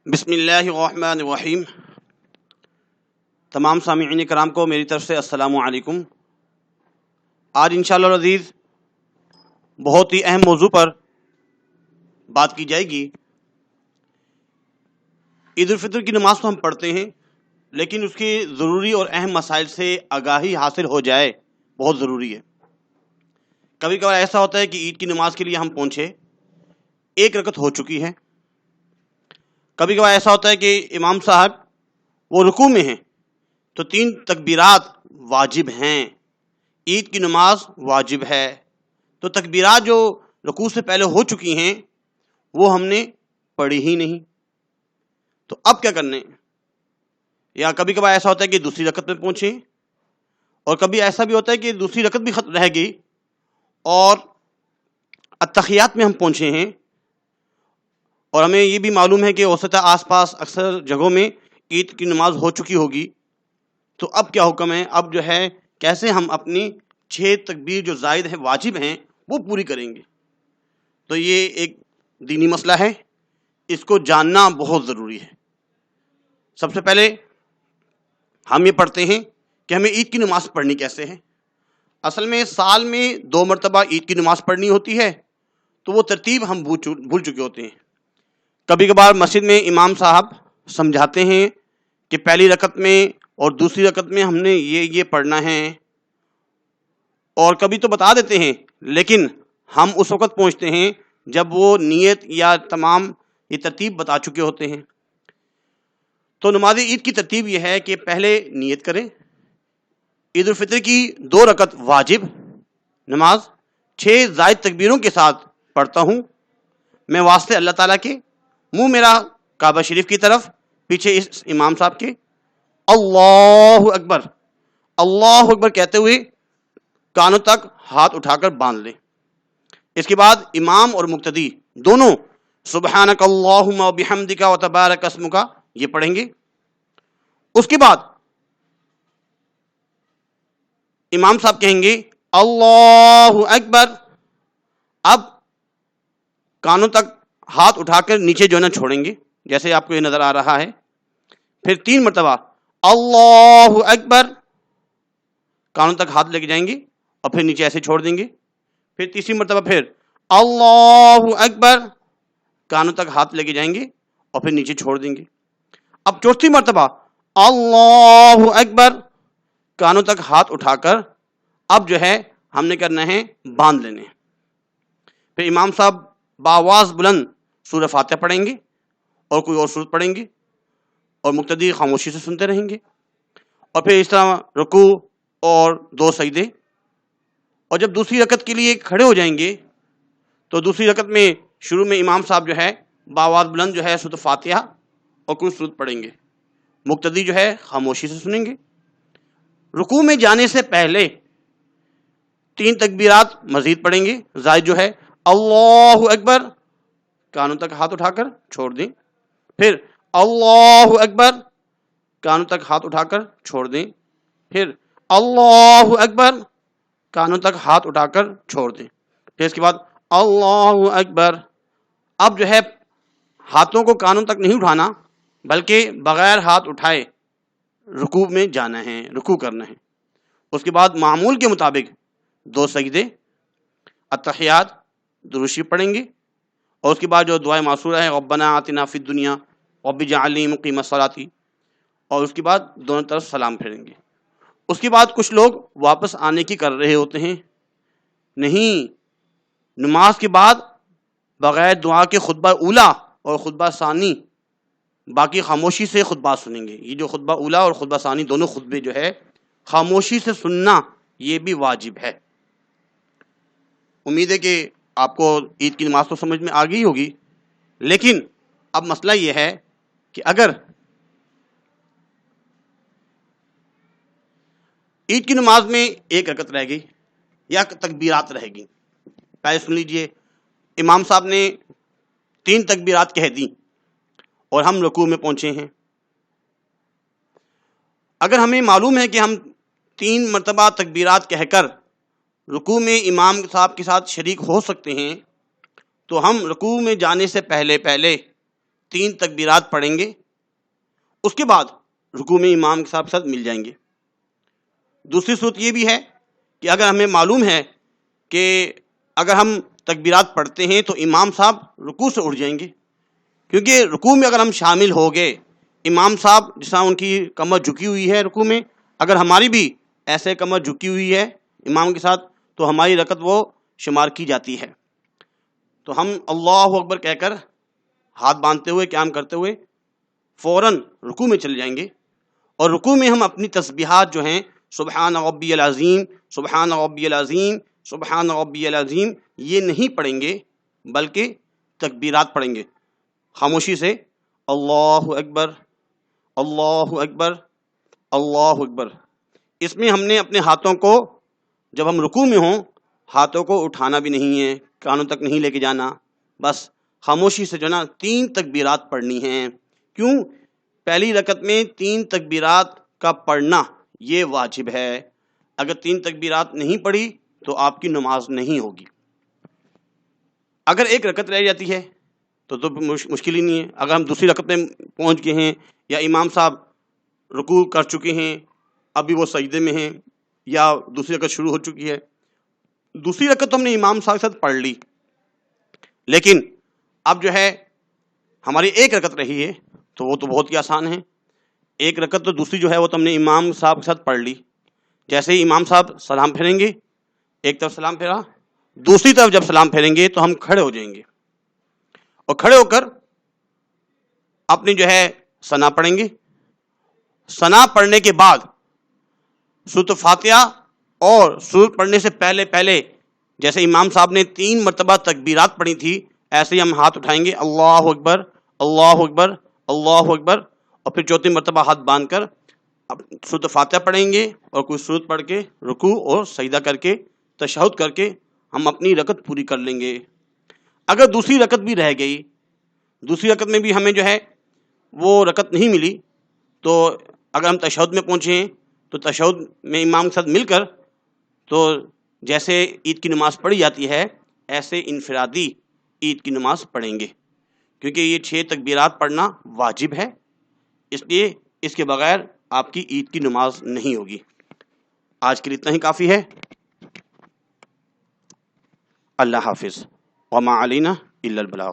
بسم اللہ الرحمن الرحیم۔ تمام سامعین کرام کو میری طرف سے السلام علیکم۔ آج انشاءاللہ العزیز بہت ہی اہم موضوع پر بات کی جائے گی۔ عید الفطر کی نماز تو ہم پڑھتے ہیں، لیکن اس کی ضروری اور اہم مسائل سے آگاہی حاصل ہو جائے بہت ضروری ہے۔ کبھی کبھار ایسا ہوتا ہے کہ عید کی نماز کے لیے ہم پہنچے، ایک رکعت ہو چکی ہے۔ کبھی کبھار ایسا ہوتا ہے کہ امام صاحب وہ رکوع میں ہیں تو 3 تکبیرات واجب ہیں، عید کی نماز واجب ہے، تو تکبیرات جو رکوع سے پہلے ہو چکی ہیں وہ ہم نے پڑھی ہی نہیں، تو اب کیا کرنے؟ یا کبھی کبھار ایسا ہوتا ہے کہ دوسری رکعت میں پہنچیں، اور کبھی ایسا بھی ہوتا ہے کہ دوسری رکعت بھی رہ گئی اور اتحیات میں ہم پہنچے ہیں، اور ہمیں یہ بھی معلوم ہے کہ اوسطا آس پاس اکثر جگہوں میں عید کی نماز ہو چکی ہوگی، تو اب کیا حکم ہے؟ اب جو ہے کیسے ہم اپنی 6 تکبیر جو زائد ہیں واجب ہیں وہ پوری کریں گے؟ تو یہ ایک دینی مسئلہ ہے، اس کو جاننا بہت ضروری ہے۔ سب سے پہلے ہم یہ پڑھتے ہیں کہ ہمیں عید کی نماز پڑھنی کیسے ہے۔ اصل میں سال میں 2 مرتبہ عید کی نماز پڑھنی ہوتی ہے، تو وہ ترتیب ہم بھول چکے ہوتے ہیں۔ کبھی کبھار مسجد میں امام صاحب سمجھاتے ہیں کہ پہلی رکعت میں اور دوسری رکعت میں ہم نے یہ پڑھنا ہے، اور کبھی تو بتا دیتے ہیں، لیکن ہم اس وقت پہنچتے ہیں جب وہ نیت یا تمام یہ ترتیب بتا چکے ہوتے ہیں۔ تو نماز عید کی ترتیب یہ ہے کہ پہلے نیت کریں، عید الفطر کی 2 رکعت واجب نماز 6 زائد تکبیروں کے ساتھ پڑھتا ہوں میں واسطے اللہ تعالیٰ کے، منہ میرا کعبہ شریف کی طرف، پیچھے اس امام صاحب کے، اللہ اکبر اللہ اکبر کہتے ہوئے کانوں تک ہاتھ اٹھا کر باندھ لیں۔ اس کے بعد امام اور مقتدی دونوں سبحانک اللہم و بحمدک و تبارک اسمک یہ پڑھیں گے۔ اس کے بعد امام صاحب کہیں گے اللہ اکبر، اب کانوں تک ہاتھ اٹھا کر نیچے جو ہے نا چھوڑیں گے، جیسے آپ کو یہ نظر آ رہا ہے۔ پھر 3 مرتبہ اللہ اکبر، کانوں تک ہاتھ لے کے جائیں گے اور پھر نیچے ایسے چھوڑ دیں گے۔ پھر تیسری مرتبہ پھر اللہ اکبر، کانوں تک ہاتھ لے کے جائیں گے اور پھر نیچے چھوڑ دیں گے۔ اب چوتھی مرتبہ اللہ اکبر، کانوں تک ہاتھ اٹھا کر اب جو ہے ہم نے کرنا ہے باندھ لینے۔ پھر امام صاحب بآواز بلند سورہ فاتحہ پڑھیں گے اور کوئی اور سورت پڑھیں گے، اور مقتدی خاموشی سے سنتے رہیں گے، اور پھر اس طرح رکوع اور 2 سجدے، اور جب دوسری رکعت کے لیے کھڑے ہو جائیں گے تو دوسری رکعت میں شروع میں امام صاحب جو ہے بآواز بلند جو ہے سورۃ فاتحہ اور کوئی سورت پڑھیں گے، مقتدی جو ہے خاموشی سے سنیں گے۔ رکوع میں جانے سے پہلے 3 تکبیرات مزید پڑھیں گے زائد جو ہے، اللہ اکبر، کانوں تک ہاتھ اٹھا کر چھوڑ دیں، پھر اللہ اکبر، کانوں تک ہاتھ اٹھا کر چھوڑ دیں، پھر اللہ اکبر، کانوں تک ہاتھ اٹھا کر چھوڑ دیں، پھر اس کے بعد اللہ اکبر۔ اب جو ہے ہاتھوں کو کانوں تک نہیں اٹھانا، بلکہ بغیر ہاتھ اٹھائے رکوع میں جانا ہے، رکوع کرنا ہے۔ اس کے بعد معمول کے مطابق 2 سجدے، اتحیات، درود شریف پڑھیں گے، اور اس کے بعد جو دعائے معصورہ ہے ربنا آتنا فی الدنیا رب اجعلنی مقیم الصلاۃ، اور اس کے بعد دونوں طرف سلام پھیریں گے۔ اس کے بعد کچھ لوگ واپس آنے کی کر رہے ہوتے ہیں، نہیں، نماز کے بعد بغیر دعا کے خطبہ اولا اور خطبہ ثانی، باقی خاموشی سے خطبہ سنیں گے۔ یہ جو خطبہ اولا اور خطبہ ثانی دونوں خطبے جو ہے خاموشی سے سننا، یہ بھی واجب ہے۔ امید ہے کہ آپ کو عید کی نماز تو سمجھ میں آ گئی ہوگی، لیکن اب مسئلہ یہ ہے کہ اگر عید کی نماز میں 1 رکعت رہ گئی یا تکبیرات رہ گئی، پہلے سن لیجئے، امام صاحب نے 3 تکبیرات کہہ دیں اور ہم رکوع میں پہنچے ہیں۔ اگر ہمیں معلوم ہے کہ ہم 3 مرتبہ تکبیرات کہہ کر رکوع میں امام صاحب کے ساتھ شریک ہو سکتے ہیں، تو ہم رکوع میں جانے سے پہلے 3 تکبیرات پڑھیں گے، اس کے بعد رکوع میں امام کے ساتھ مل جائیں گے۔ دوسری صورت یہ بھی ہے کہ اگر ہمیں معلوم ہے کہ اگر ہم تکبیرات پڑھتے ہیں تو امام صاحب رکوع سے اٹھ جائیں گے، کیونکہ رکوع میں اگر ہم شامل ہو گئے، امام صاحب جس طرح ان کی کمر جھکی ہوئی ہے رکوع میں، اگر ہماری بھی ایسے کمر جھکی ہوئی ہے امام کے ساتھ تو ہماری رکعت وہ شمار کی جاتی ہے۔ تو ہم اللہ اکبر کہہ کر ہاتھ باندھتے ہوئے قیام کرتے ہوئے فوراً رکوع میں چل جائیں گے، اور رکوع میں ہم اپنی تسبیحات جو ہیں سبحان ربی العظیم، سبحان ربی العظیم، سبحان ربی العظیم، یہ نہیں پڑھیں گے بلکہ تکبیرات پڑھیں گے خاموشی سے، اللہ اکبر، اللہ اکبر، اللہ اکبر۔ اس میں ہم نے اپنے ہاتھوں کو جب ہم رکوع میں ہوں ہاتھوں کو اٹھانا بھی نہیں ہے، کانوں تک نہیں لے کے جانا، بس خاموشی سے جو نا 3 تکبیرات پڑھنی ہیں۔ کیوں؟ پہلی رکعت میں 3 تکبیرات کا پڑھنا یہ واجب ہے، اگر 3 تکبیرات نہیں پڑھی تو آپ کی نماز نہیں ہوگی۔ اگر ایک رکعت رہ جاتی ہے تو مشکل ہی نہیں ہے، اگر ہم دوسری رکعت میں پہنچ گئے ہیں یا امام صاحب رکوع کر چکے ہیں ابھی وہ سجدے میں ہیں یا دوسری رکعت شروع ہو چکی ہے، دوسری رکعت تو ہم نے امام صاحب کے ساتھ پڑھ لی، لیکن اب جو ہے ہماری ایک رکعت رہی ہے تو وہ تو بہت ہی آسان ہے، ایک رکعت تو دوسری جو ہے وہ تو ہم نے امام صاحب کے ساتھ پڑھ لی۔ جیسے ہی امام صاحب سلام پھیریں گے، ایک طرف سلام پھیرا، دوسری طرف جب سلام پھیریں گے تو ہم کھڑے ہو جائیں گے، اور کھڑے ہو کر اپنی جو ہے ثنا پڑھیں گے۔ ثنا پڑھنے کے بعد سورۃ فاتحہ اور سورت پڑھنے سے پہلے جیسے امام صاحب نے 3 مرتبہ تکبیرات پڑھی تھی، ایسے ہی ہم ہاتھ اٹھائیں گے، اللہ اکبر، اللہ اکبر، اللہ اکبر، اور پھر 4تھی مرتبہ ہاتھ باندھ کر سورۃ فاتحہ پڑھیں گے اور کوئی سورت پڑھ کے رکوع اور سجدہ کر کے تشہد کر کے ہم اپنی رکعت پوری کر لیں گے۔ اگر دوسری رکعت بھی رہ گئی، دوسری رکعت میں بھی ہمیں جو ہے وہ رکعت نہیں ملی، تو اگر ہم تشہد میں پہنچے ہیں تو تشہد میں امام کے ساتھ مل کر تو جیسے عید کی نماز پڑھی جاتی ہے ایسے انفرادی عید کی نماز پڑھیں گے، کیونکہ یہ 6 تکبیرات پڑھنا واجب ہے، اس لیے اس کے بغیر آپ کی عید کی نماز نہیں ہوگی۔ آج کے لیے اتنا ہی کافی ہے۔ اللہ حافظ، وما علینا الا البلاغ۔